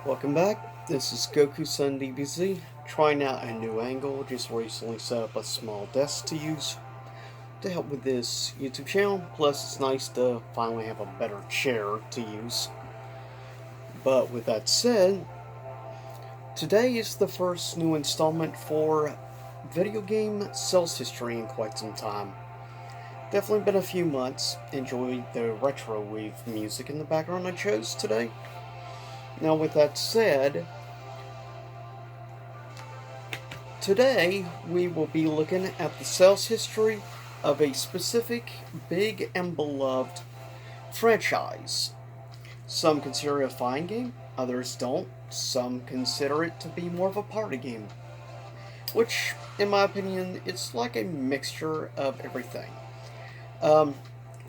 Welcome back. This is Goku-san DBZ, trying out a new angle. Just recently set up a small desk to use to help with this YouTube channel. Plus, it's nice to finally have a better chair to use. But with that said, today is the first new installment for video game sales history in quite some time. Definitely been a few months. Enjoyed the retro wave music in the background I chose today. Now, with that said, today we will be looking at the sales history of a specific big and beloved franchise. Some consider it a fine game, others don't. Some consider it to be more of a party game, which, in my opinion, it's like a mixture of everything. Um,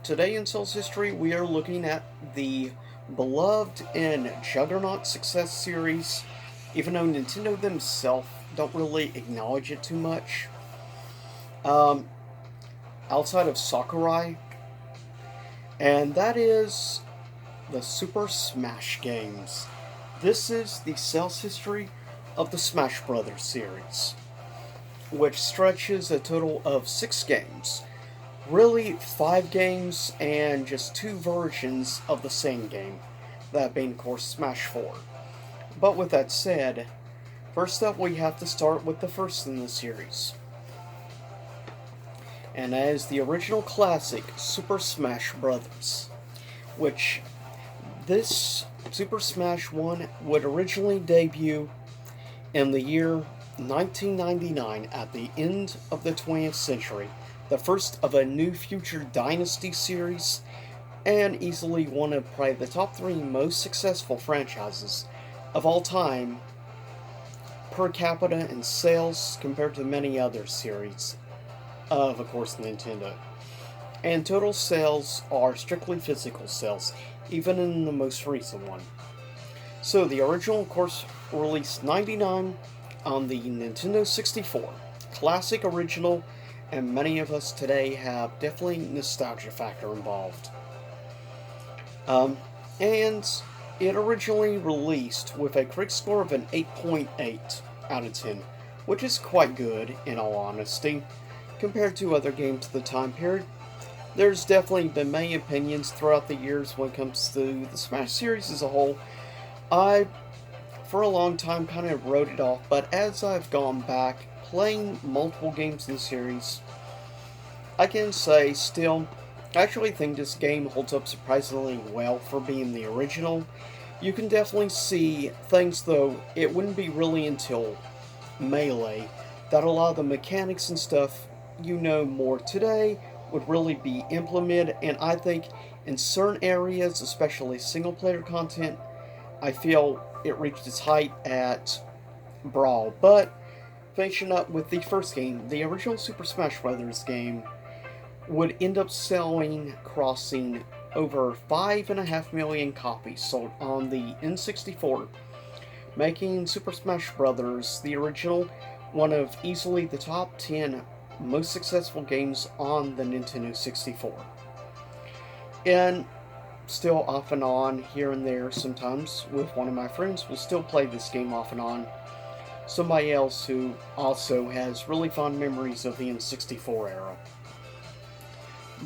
Today in sales history, we are looking at the beloved and juggernaut success series, even though Nintendo themselves don't really acknowledge it too much. Um, Outside of Sakurai, and that is the Super Smash games. This is the sales history of the Smash Brothers series, which stretches a total of 6 games. Really, 5 games and just 2 versions of the same game, that being, of course, Smash 4. But with that said, first up we have to start with the first in the series. And that is the original classic, Super Smash Bros., which this Super Smash 1 would originally debut in the year 1999 at the end of the 20th century, the first of a new future dynasty series, and easily one of probably the top 3 most successful franchises of all time per capita in sales compared to many other series of course, Nintendo. And total sales are strictly physical sales, even in the most recent one. So the original, of course, released 99 on the Nintendo 64. Classic original, and many of us today have definitely nostalgia factor involved. And it originally released with a critic score of an 8.8 out of 10, which is quite good in all honesty, compared to other games of the time period. There's definitely been many opinions throughout the years when it comes to the Smash series as a whole. I, for a long time, kind of wrote it off, but as I've gone back, playing multiple games in the series, I can say still, I actually think this game holds up surprisingly well for being the original. You can definitely see things, though, it wouldn't be really until Melee that a lot of the mechanics and stuff you know more today would really be implemented, and I think in certain areas, especially single player content, I feel it reached its height at Brawl. But finishing up with the first game, the original Super Smash Bros. Game would end up selling, crossing over 5.5 million copies sold on the N64, making Super Smash Bros. The original one of easily the top 10 most successful games on the Nintendo 64. And still off and on, here and there, sometimes with one of my friends, will still play this game off and on. Somebody else who also has really fond memories of the N64 era.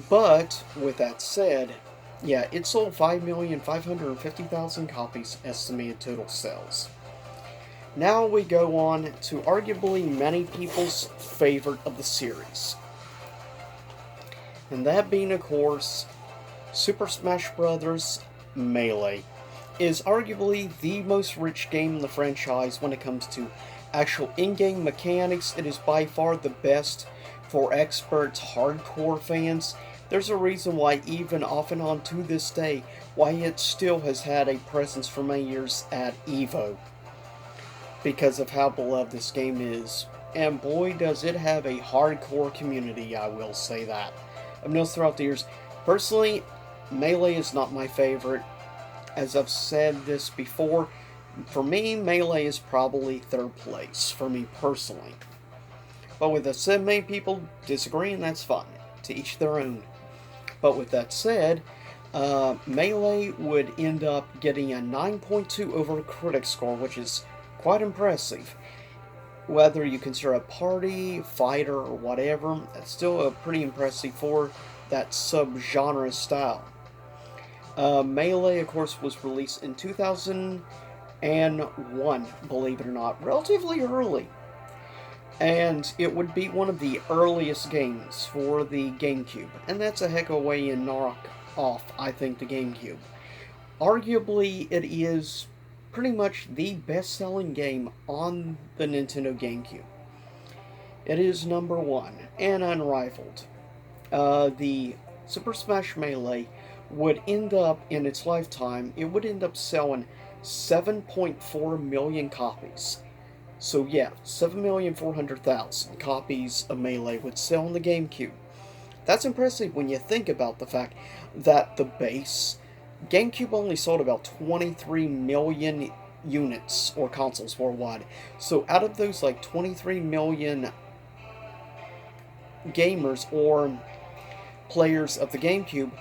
But, with that said, yeah, it sold 5,550,000 copies estimated total sales. Now we go on to arguably many people's favorite of the series. And that being, of course, Super Smash Bros. Melee is arguably the most rich game in the franchise when it comes to actual in-game mechanics. It is by far the best for experts, hardcore fans. There's a reason why, even off and on to this day, why it still has had a presence for many years at EVO, because of how beloved this game is. And boy, does it have a hardcore community, I will say that. I've noticed throughout the years. Personally, Melee is not my favorite. As I've said this before, for me, Melee is probably 3rd place, for me personally. But with that said, many people disagree, and that's fine. To each their own. But with that said, Melee would end up getting a 9.2 over critic score, which is quite impressive. Whether you consider a party, fighter, or whatever, it's still a pretty impressive for that subgenre style. Melee, of course, was released in 2001, believe it or not, relatively early. And it would be one of the earliest games for the GameCube. And that's a heck of a way to knock off, I think, the GameCube. Arguably, it is pretty much the best-selling game on the Nintendo GameCube. It is number one and unrivaled. The Super Smash Melee would end up, in its lifetime, it would end up selling 7.4 million copies. So yeah, 7,400,000 copies of Melee would sell on the GameCube. That's impressive when you think about the fact that the base GameCube only sold about 23 million units or consoles worldwide. So out of those like 23 million gamers or players of the GameCube,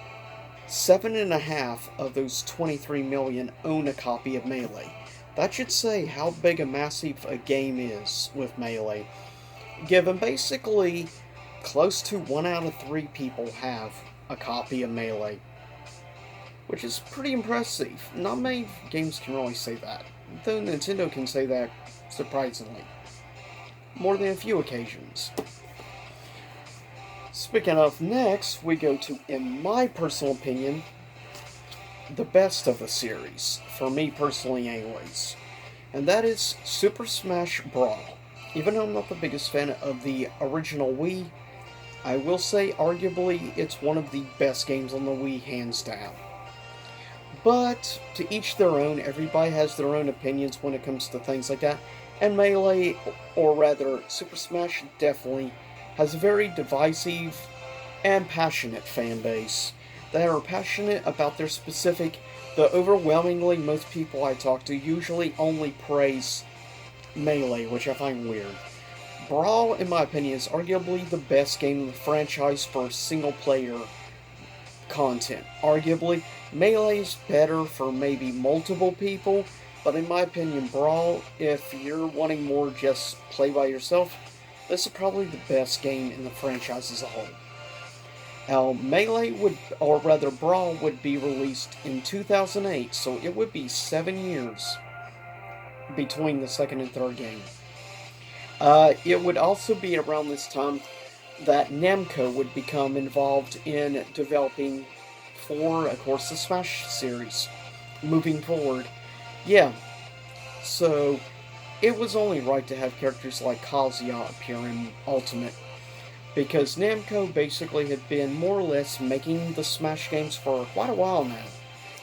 7.5 of those 23 million own a copy of Melee. That should say how big a massive a game is with Melee, given basically close to 1 out of 3 people have a copy of Melee, which is pretty impressive. Not many games can really say that, though Nintendo can say that surprisingly, more than a few occasions. Speaking of, next we go to, in my personal opinion, the best of the series, for me personally anyways, and that is Super Smash Brawl. Even though I'm not the biggest fan of the original Wii, I will say arguably it's one of the best games on the Wii, hands down. But to each their own, everybody has their own opinions when it comes to things like that, and Melee, or rather Super Smash, definitely has a very divisive and passionate fan base that are passionate about their specific, though overwhelmingly most people I talk to usually only praise Melee, which I find weird. Brawl, in my opinion, is arguably the best game in the franchise for single-player content. Arguably, Melee is better for maybe multiple people, but in my opinion, Brawl, if you're wanting more just play by yourself, this is probably the best game in the franchise as a whole. Melee would, or rather Brawl, would be released in 2008, so it would be 7 years between the second and third game. It would also be around this time that Namco would become involved in developing for, of course, the Smash series moving forward. Yeah, so it was only right to have characters like Kazuya appear in Ultimate, because Namco basically had been more or less making the Smash games for quite a while now.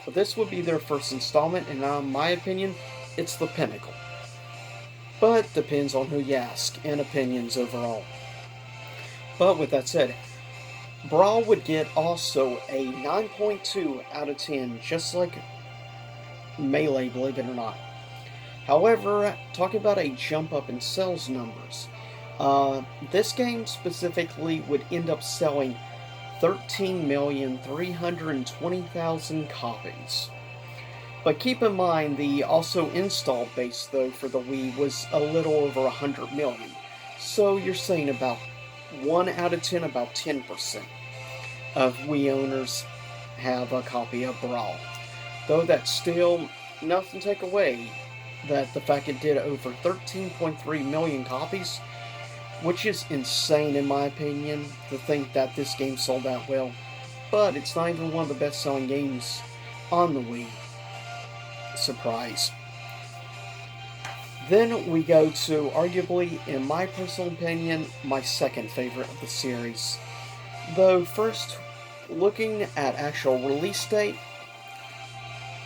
But this would be their first installment, and in my opinion, it's the pinnacle. But depends on who you ask, and opinions overall. But with that said, Brawl would get also a 9.2 out of 10, just like Melee, believe it or not. However, talking about a jump up in sales numbers, this game specifically would end up selling 13,320,000 copies. But keep in mind, the also install base, though, for the Wii was a little over 100 million. So you're saying about 1 out of 10, about 10% of Wii owners have a copy of Brawl. Though that's still nothing to take away that the fact it did over 13.3 million copies, which is insane in my opinion, to think that this game sold that well. But it's not even one of the best-selling games on the Wii. Surprise. Then we go to, arguably, in my personal opinion, my second favorite of the series. Though first, looking at actual release date,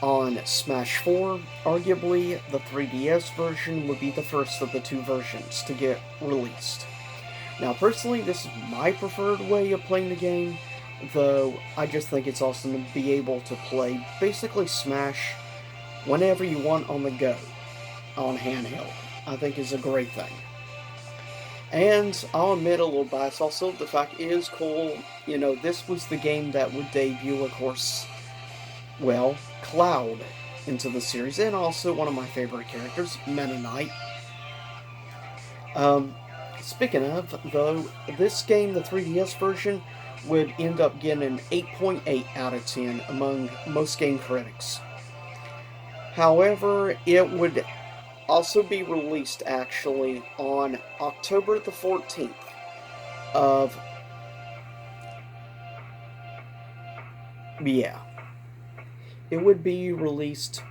on Smash 4, arguably, the 3DS version would be the first of the two versions to get released. Now, personally, this is my preferred way of playing the game, though I just think it's awesome to be able to play basically Smash whenever you want on the go, on handheld. I think is a great thing. And I'll admit a little bias also, the fact is cool, this was the game that would debut, of course, well, Cloud into the series, and also one of my favorite characters, Meta Knight. Um, Speaking of, though, this game, the 3DS version, would end up getting an 8.8 out of 10 among most game critics. However, it would also be released actually on October the 14th of, yeah, it would be released,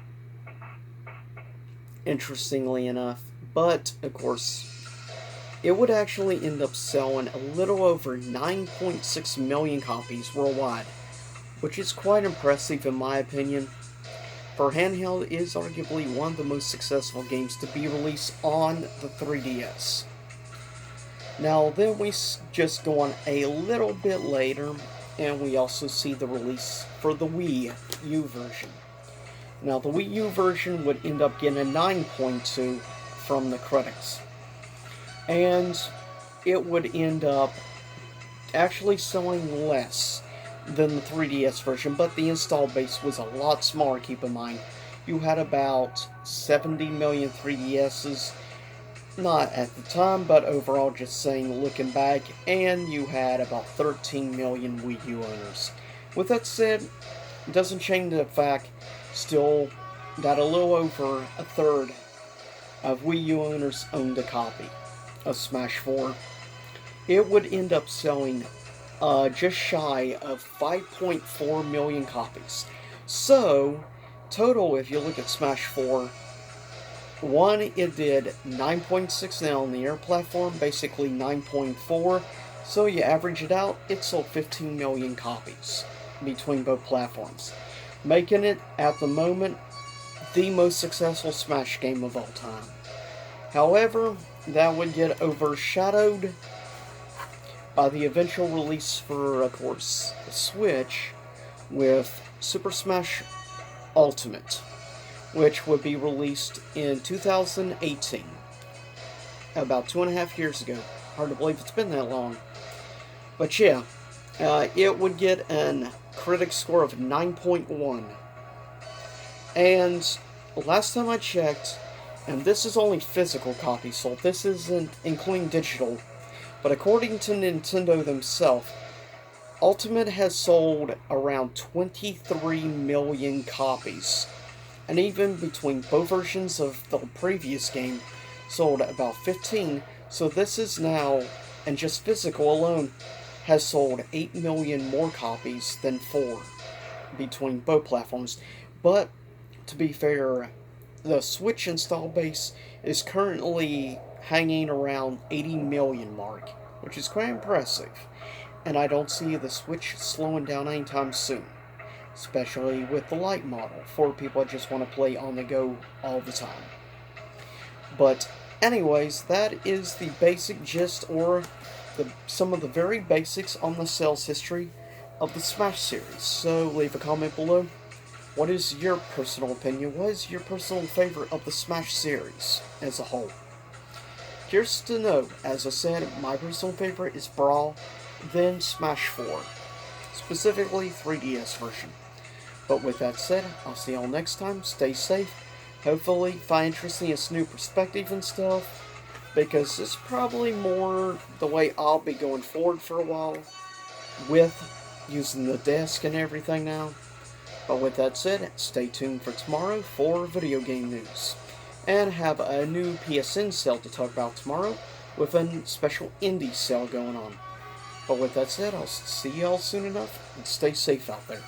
interestingly enough, but of course it would actually end up selling a little over 9.6 million copies worldwide, which is quite impressive in my opinion. For handheld, it is arguably one of the most successful games to be released on the 3DS. Now then we just go on a little bit later, and we also see the release for the Wii U version. Now the Wii U version would end up getting a 9.2 from the critics. And it would end up actually selling less than the 3DS version, but the install base was a lot smaller, keep in mind. You had about 70 million 3DSs, not at the time, but overall just saying, looking back, and you had about 13 million Wii U owners. With that said, it doesn't change the fact, still that a little over a third of Wii U owners owned a copy of Smash 4. It would end up selling just shy of 5.4 million copies. So, total, if you look at Smash 4, one, it did 9.6 now on the Air platform, basically 9.4. So you average it out, it sold 15 million copies between both platforms, making it, at the moment, the most successful Smash game of all time. However, that would get overshadowed by the eventual release for, of course, the Switch with Super Smash Ultimate, which would be released in 2018, about 2.5 years ago. Hard to believe it's been that long. But yeah, it would get a critic score of 9.1. And last time I checked, and this is only physical copies sold, this isn't including digital, but according to Nintendo themselves, Ultimate has sold around 23 million copies, and even between both versions of the previous game, sold about 15, so this is now, and just physical alone, has sold 8 million more copies than 4 between both platforms. But, to be fair, the Switch install base is currently hanging around 80 million mark, which is quite impressive, and I don't see the Switch slowing down anytime soon, especially with the Lite model for people that just want to play on the go all the time. But anyways, that is the basic gist, or some of the very basics on the sales history of the Smash series. So leave a comment below. What is your personal opinion? What is your personal favorite of the Smash series as a whole? Curious to know. As I said, my personal favorite is Brawl, then Smash 4, specifically 3DS version. But with that said, I'll see y'all next time. Stay safe. Hopefully find interesting this new perspective and stuff, because it's probably more the way I'll be going forward for a while with using the desk and everything now. But with that said, stay tuned for tomorrow for video game news. And have a new PSN sale to talk about tomorrow with a special indie sale going on. But with that said, I'll see y'all soon enough, and stay safe out there.